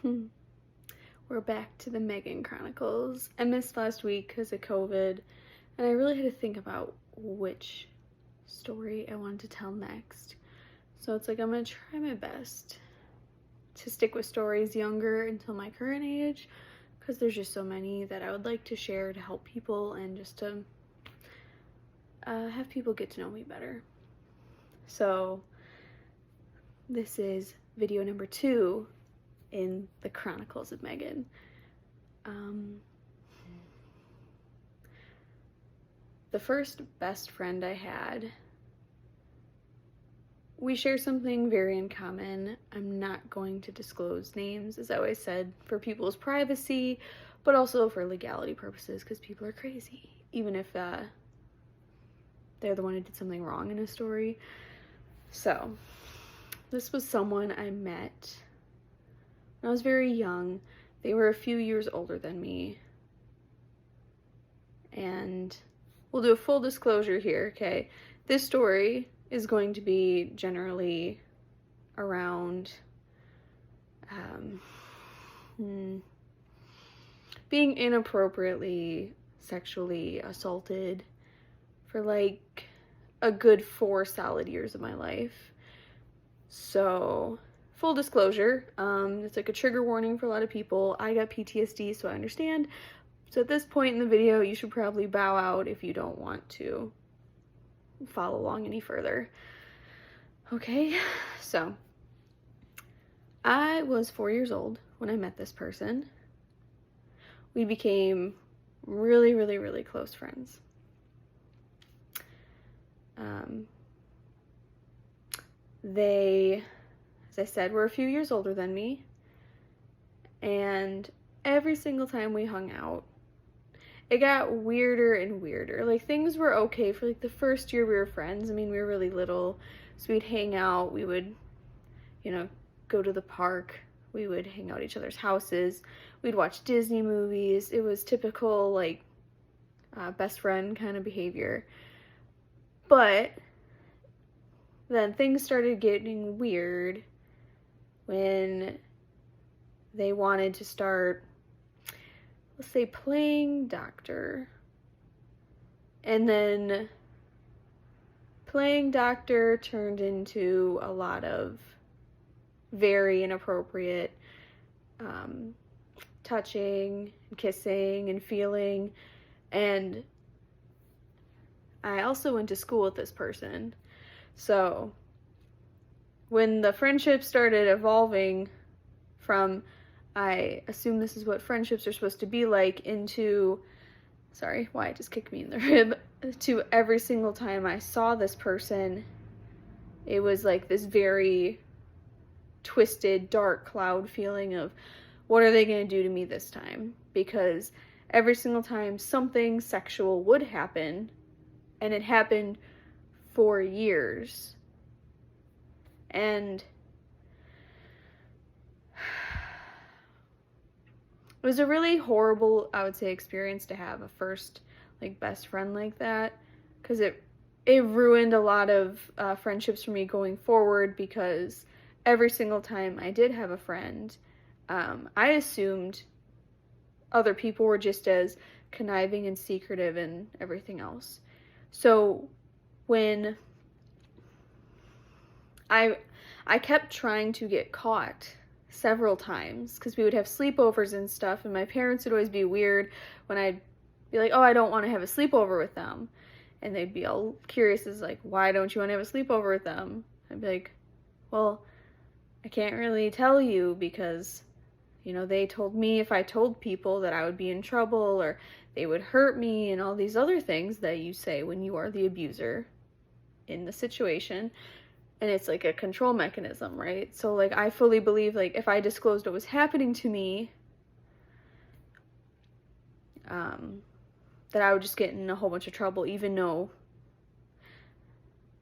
We're back to the Megan Chronicles. I missed last week because of COVID, and I really had to think about which story I wanted to tell next. So it's like I'm going to try my best to stick with stories younger until my current age, because there's just so many that I would like to share to help people and just to have people get to know me better. So this is video number 2 in the Chronicles of Megan. The first best friend I had, we share something very in common. I'm not going to disclose names, as I always said, for people's privacy, but also for legality purposes, because people are crazy, even if they're the one who did something wrong in a story. So this was someone I met when I was very young. They were a few years older than me. And we'll do a full disclosure here, okay? This story is going to be generally around being inappropriately sexually assaulted for like a good 4 solid years of my life. So full disclosure, it's like a trigger warning for a lot of people. I got PTSD, so I understand. So at this point in the video, you should probably bow out if you don't want to follow along any further. Okay, so I was 4 years old when I met this person. We became really, really, really close friends. They, as I said, were a few years older than me, and every single time we hung out, it got weirder and weirder. Like, things were okay for like the first year we were friends. I mean, we were really little, so we'd hang out, we would, go to the park, we would hang out at each other's houses, we'd watch Disney movies. It was typical, like, best friend kind of behavior. But then things started getting weird when they wanted to start, let's say, playing doctor. And then playing doctor turned into a lot of very inappropriate touching and kissing and feeling. And I also went to school with this person. So when the friendship started evolving from, I assume this is what friendships are supposed to be like, into, sorry, Wyatt just kicked me in the rib, to every single time I saw this person, it was like this very twisted, dark cloud feeling of, what are they going to do to me this time? Because every single time something sexual would happen, and it happened for years. And it was a really horrible, I would say, experience to have a first, like, best friend like that, because it ruined a lot of friendships for me going forward, because every single time I did have a friend, I assumed other people were just as conniving and secretive and everything else. So when I kept trying to get caught several times, because we would have sleepovers and stuff, and my parents would always be weird when I'd be like, oh, I don't want to have a sleepover with them. And they'd be all curious, as like, why don't you want to have a sleepover with them? I'd be like, well, I can't really tell you, because, they told me if I told people that I would be in trouble, or they would hurt me, and all these other things that you say when you are the abuser in the situation. And it's like a control mechanism, right? So, like, I fully believe, like, if I disclosed what was happening to me, that I would just get in a whole bunch of trouble, even though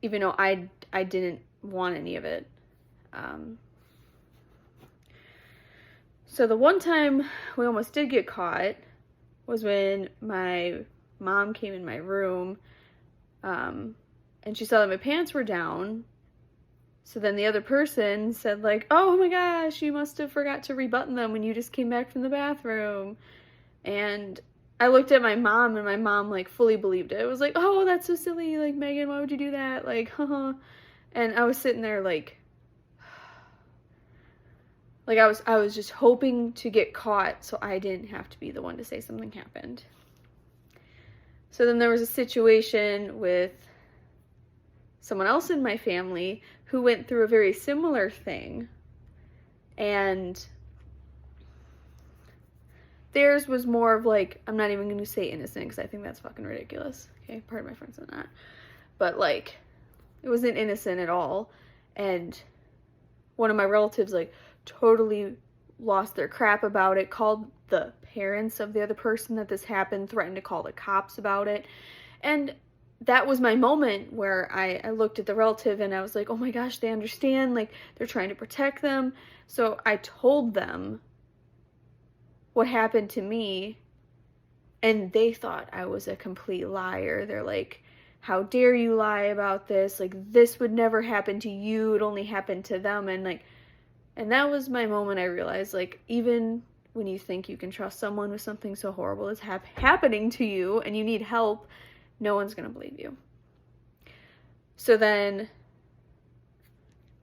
I didn't want any of it. So the one time we almost did get caught was when my mom came in my room, and she saw that my pants were down, So then the other person said, like, oh my gosh, you must have forgot to rebutton them when you just came back from the bathroom. And I looked at my mom, and my mom, like, fully believed it. It was like, oh, that's so silly. Like, Megan, why would you do that? Like, haha. And I was sitting there, like I was just hoping to get caught so I didn't have to be the one to say something happened. So then there was a situation with someone else in my family who went through a very similar thing. And theirs was more of like, I'm not even going to say innocent because I think that's fucking ridiculous. Okay, pardon my friends on that. But like, it wasn't innocent at all. And one of my relatives, like, totally lost their crap about it, called the parents of the other person that this happened, threatened to call the cops about it. And that was my moment where I looked at the relative and I was like, oh my gosh, they understand, like, they're trying to protect them. So I told them what happened to me, and they thought I was a complete liar. They're like, how dare you lie about this? Like, this would never happen to you. It only happened to them. And that was my moment I realized, like, even when you think you can trust someone with something so horrible is happening to you and you need help, no one's going to believe you. So then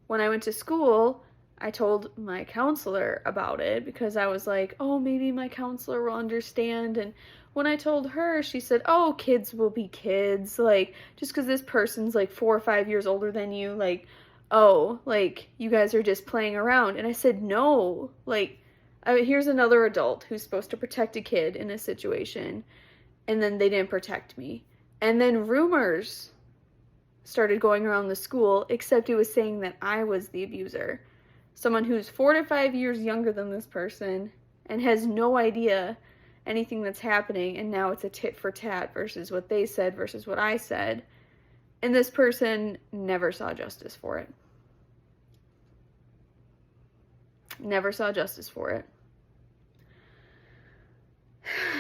when I went to school, I told my counselor about it because I was like, oh, maybe my counselor will understand. And when I told her, she said, oh, kids will be kids. Like, just because this person's like 4 or 5 years older than you, like, oh, like, you guys are just playing around. And I said, no, like, here's another adult who's supposed to protect a kid in a situation, and then they didn't protect me. And then rumors started going around the school, except it was saying that I was the abuser. Someone who's 4 to 5 years younger than this person and has no idea anything that's happening, and now it's a tit for tat versus what they said versus what I said. And this person never saw justice for it. Never saw justice for it.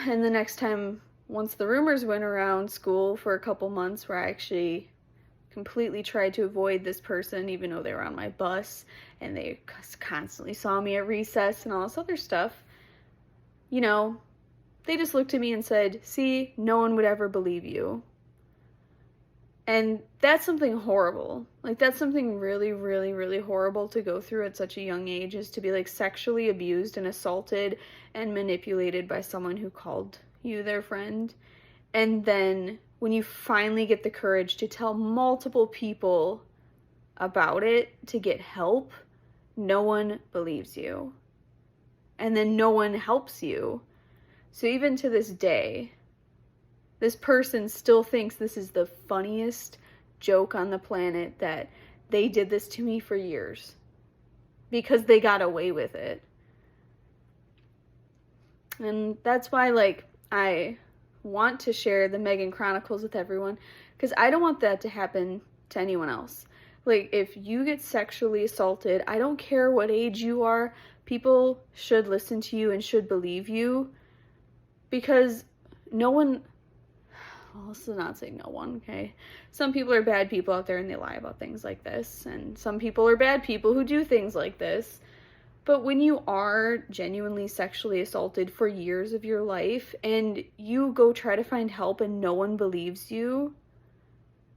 And the next time, once the rumors went around school for a couple months where I actually completely tried to avoid this person, even though they were on my bus and they constantly saw me at recess and all this other stuff, you know, they just looked at me and said, see, no one would ever believe you. And that's something horrible. Like, that's something really, really, really horrible to go through at such a young age, is to be, like, sexually abused and assaulted and manipulated by someone who called you their friend. And then when you finally get the courage to tell multiple people about it to get help, no one believes you. And then no one helps you. So even to this day, this person still thinks this is the funniest joke on the planet, that they did this to me for years because they got away with it. And that's why, like, I want to share the Megan Chronicles with everyone, because I don't want that to happen to anyone else. Like, if you get sexually assaulted, I don't care what age you are, people should listen to you and should believe you, because no one, well, this is not saying no one, okay? Some people are bad people out there and they lie about things like this, and some people are bad people who do things like this. But when you are genuinely sexually assaulted for years of your life and you go try to find help and no one believes you,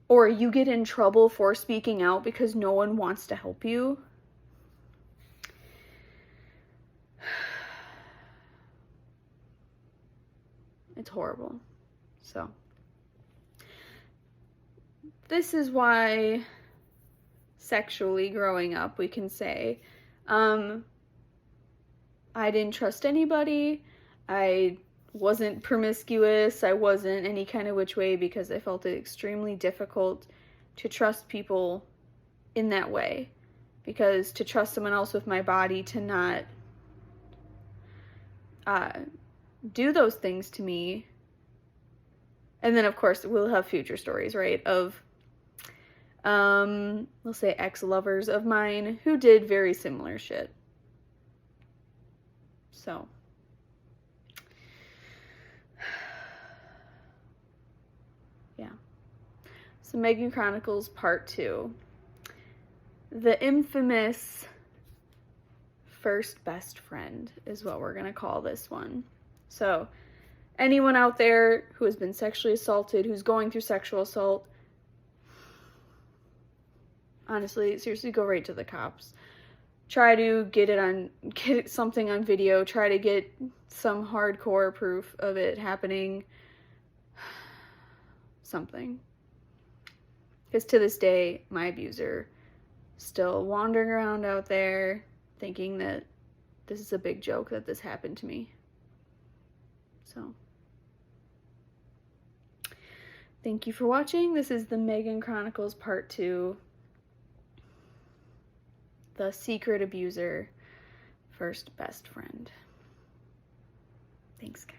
or you get in trouble for speaking out because no one wants to help you, it's horrible. So this is why sexually growing up, we can say, I didn't trust anybody. I wasn't promiscuous. I wasn't any kind of which way, because I felt it extremely difficult to trust people in that way. Because to trust someone else with my body to not do those things to me. And then, of course, we'll have future stories, right, of, let's say, ex-lovers of mine who did very similar shit. So, yeah. So Megan Chronicles Part 2. The infamous first best friend is what we're going to call this one. So, anyone out there who has been sexually assaulted, who's going through sexual assault, honestly, seriously, go right to the cops. Try to get something on video. Try to get some hardcore proof of it happening. Something. Because to this day, my abuser still wandering around out there thinking that this is a big joke that this happened to me. So, thank you for watching. This is the Megan Chronicles Part 2. The secret abuser, first best friend. Thanks, guys.